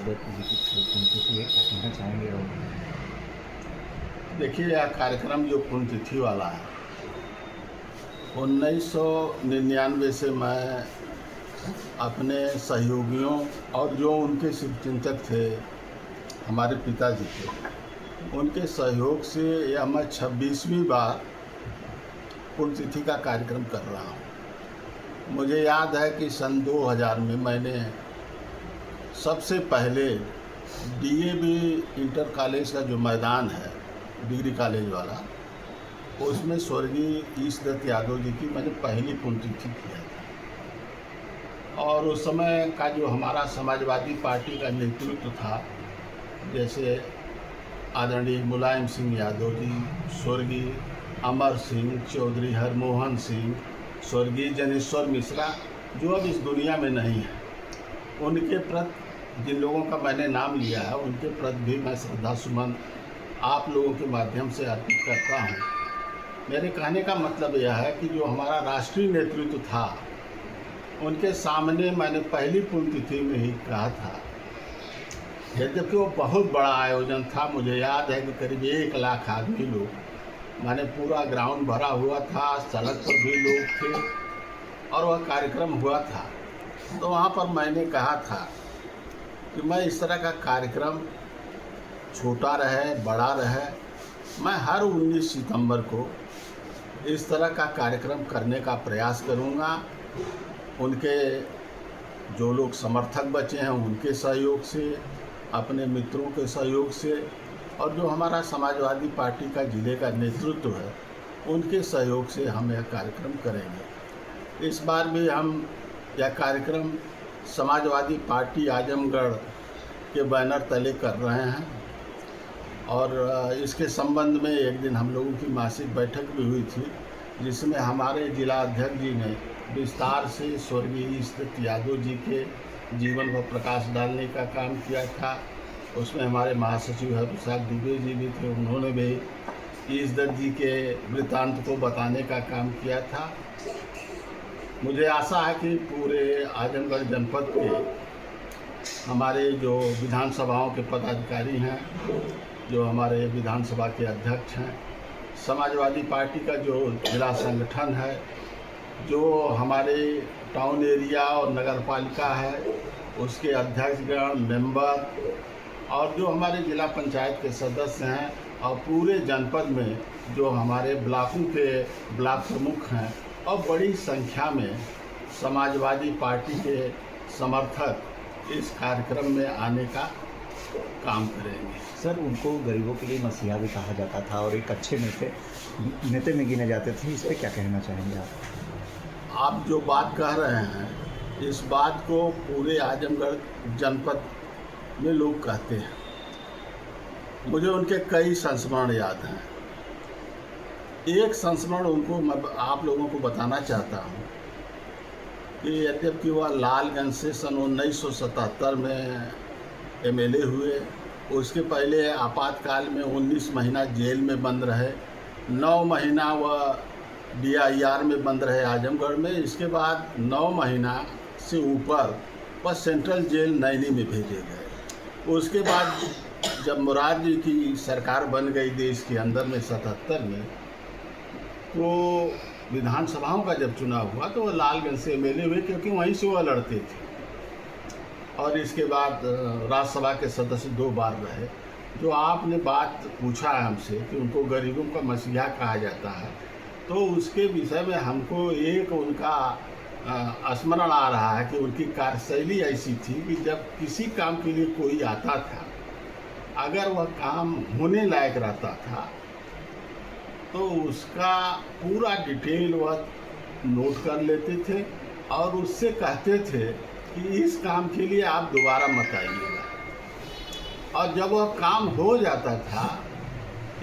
दत्त जी की पुण्यतिथि है, क्या कहना चाहेंगे? और देखिए, यह कार्यक्रम जो पुण्यतिथि वाला है 1999 से मैं अपने सहयोगियों और जो उनके शुभचिंतक थे हमारे पिताजी थे, उनके सहयोग से यह मैं 26वीं बार पुण्यतिथि का कार्यक्रम कर रहा हूँ। मुझे याद है कि सन 2000 में मैंने सबसे पहले डीएवी इंटर कॉलेज का जो मैदान है डिग्री कॉलेज वाला, उसमें स्वर्गीय ईश दत्त यादव जी की मैंने पहली पुण्यतिथि किया था। और उस समय का जो हमारा समाजवादी पार्टी का नेतृत्व था, जैसे आदरणीय मुलायम सिंह यादव जी, स्वर्गीय अमर सिंह चौधरी, हरमोहन सिंह, स्वर्गीय जनेश्वर मिश्रा, जो अब इस दुनिया में नहीं है, उनके प्रति जिन लोगों का मैंने नाम लिया है, उनके प्रति भी मैं श्रद्धा सुमन आप लोगों के माध्यम से अर्पित करता हूँ। मेरे कहने का मतलब यह है कि जो हमारा राष्ट्रीय नेतृत्व था, उनके सामने मैंने पहली पुण्यतिथि में ही कहा था, यद्यपि वो बहुत बड़ा आयोजन था। मुझे याद है कि करीब 1 लाख आदमी लोग, मैंने पूरा ग्राउंड भरा हुआ था, सड़क पर भी लोग थे और वह कार्यक्रम हुआ था। तो वहाँ पर मैंने कहा था कि मैं इस तरह का कार्यक्रम छोटा रहे बड़ा रहे, मैं हर 19 सितंबर को इस तरह का कार्यक्रम करने का प्रयास करूँगा। उनके जो लोग समर्थक बचे हैं उनके सहयोग से, अपने मित्रों के सहयोग से, और जो हमारा समाजवादी पार्टी का जिले का नेतृत्व है उनके सहयोग से हम यह कार्यक्रम करेंगे। इस बार भी हम यह कार्यक्रम समाजवादी पार्टी आजमगढ़ के बैनर तले कर रहे हैं और इसके संबंध में एक दिन हम लोगों की मासिक बैठक भी हुई थी, जिसमें हमारे जिला अध्यक्ष जी ने विस्तार से स्वर्गीय ईश दत्त यादव जी के जीवन पर प्रकाश डालने का काम किया था। उसमें हमारे महासचिव हरप्रसाद दुबे जी भी थे, उन्होंने भी ईश दत्त जी के वृत्तांत को बताने का काम किया था। मुझे आशा है कि पूरे आजमगढ़ जनपद के हमारे जो विधानसभाओं के पदाधिकारी हैं, जो हमारे विधानसभा के अध्यक्ष हैं, समाजवादी पार्टी का जो जिला संगठन है, जो हमारे टाउन एरिया और नगर पालिका है उसके अध्यक्षगण, मेंबर, और जो हमारे जिला पंचायत के सदस्य हैं, और पूरे जनपद में जो हमारे ब्लॉकों के ब्लॉक प्रमुख हैं, और बड़ी संख्या में समाजवादी पार्टी के समर्थक इस कार्यक्रम में आने का काम करेंगे। सर, उनको गरीबों के लिए मसीहा भी कहा जाता था और एक अच्छे नेता में गिने जाते थे, इस पर क्या कहना चाहेंगे आप? आप जो बात कह रहे हैं, इस बात को पूरे आजमगढ़ जनपद में लोग कहते हैं। मुझे उनके कई संस्मरण याद हैं। एक संस्मरण उनको मैं आप लोगों को बताना चाहता हूँ कि यद्यपि वह लालगंज से सन 1977 में एमएलए हुए, उसके पहले आपातकाल में 19 महीना जेल में बंद रहे, 9 महीना वह DIR में बंद रहे आजमगढ़ में। इसके बाद 9 महीना से ऊपर वह सेंट्रल जेल नैनी में भेजे गए। उसके बाद जब मुरारजी की सरकार बन गई देश के अंदर में 77 में, तो विधानसभाओं का जब चुनाव हुआ तो वह लालगंज से एमएलए हुए, क्योंकि वहीं से वह लड़ते थे। और इसके बाद राज्यसभा के सदस्य 2 बार रहे। जो आपने बात पूछा है हमसे कि उनको गरीबों का मसीहा कहा जाता है, तो उसके विषय में हमको एक उनका स्मरण आ रहा है कि उनकी कार्यशैली ऐसी थी कि जब किसी काम के लिए कोई आता था, अगर वह काम होने लायक रहता था तो उसका पूरा डिटेल वह नोट कर लेते थे और उससे कहते थे कि इस काम के लिए आप दोबारा मत आइएगा। और जब वह काम हो जाता था,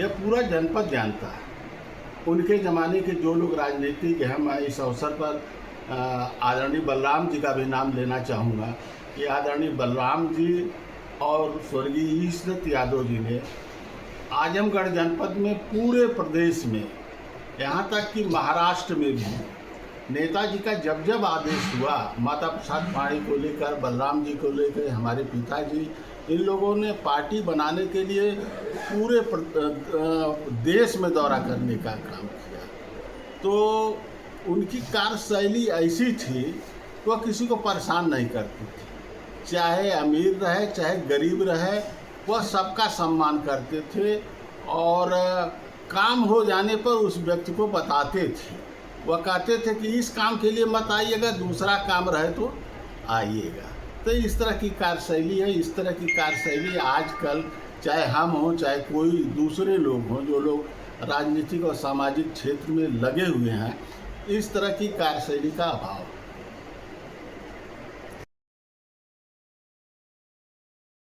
यह पूरा जनपद जानता है। उनके ज़माने के जो लोग राजनीतिक हैं, मैं इस अवसर पर आदरणीय बलराम जी का भी नाम लेना चाहूँगा कि आदरणीय बलराम जी और स्वर्गीय ईश दत्त यादव जी ने आजमगढ़ जनपद में पूरे प्रदेश में, यहाँ तक कि महाराष्ट्र में भी नेताजी का जब जब आदेश हुआ, माता प्रसाद पाणी को लेकर, बलराम जी को लेकर, हमारे पिताजी, इन लोगों ने पार्टी बनाने के लिए पूरे देश में दौरा करने का काम किया। तो उनकी कार्यशैली ऐसी थी कि वह किसी को परेशान नहीं करती थी, चाहे अमीर रहे चाहे गरीब रहे, वह सबका सम्मान करते थे और काम हो जाने पर उस व्यक्ति को बताते थे। वह कहते थे कि इस काम के लिए मत आइएगा, दूसरा काम रहे तो आइएगा। तो इस तरह की कार्यशैली है। इस तरह की कार्यशैली आजकल चाहे हम हों चाहे कोई दूसरे लोग हों, जो लोग राजनीतिक और सामाजिक क्षेत्र में लगे हुए हैं, इस तरह की कार्यशैली का अभाव है।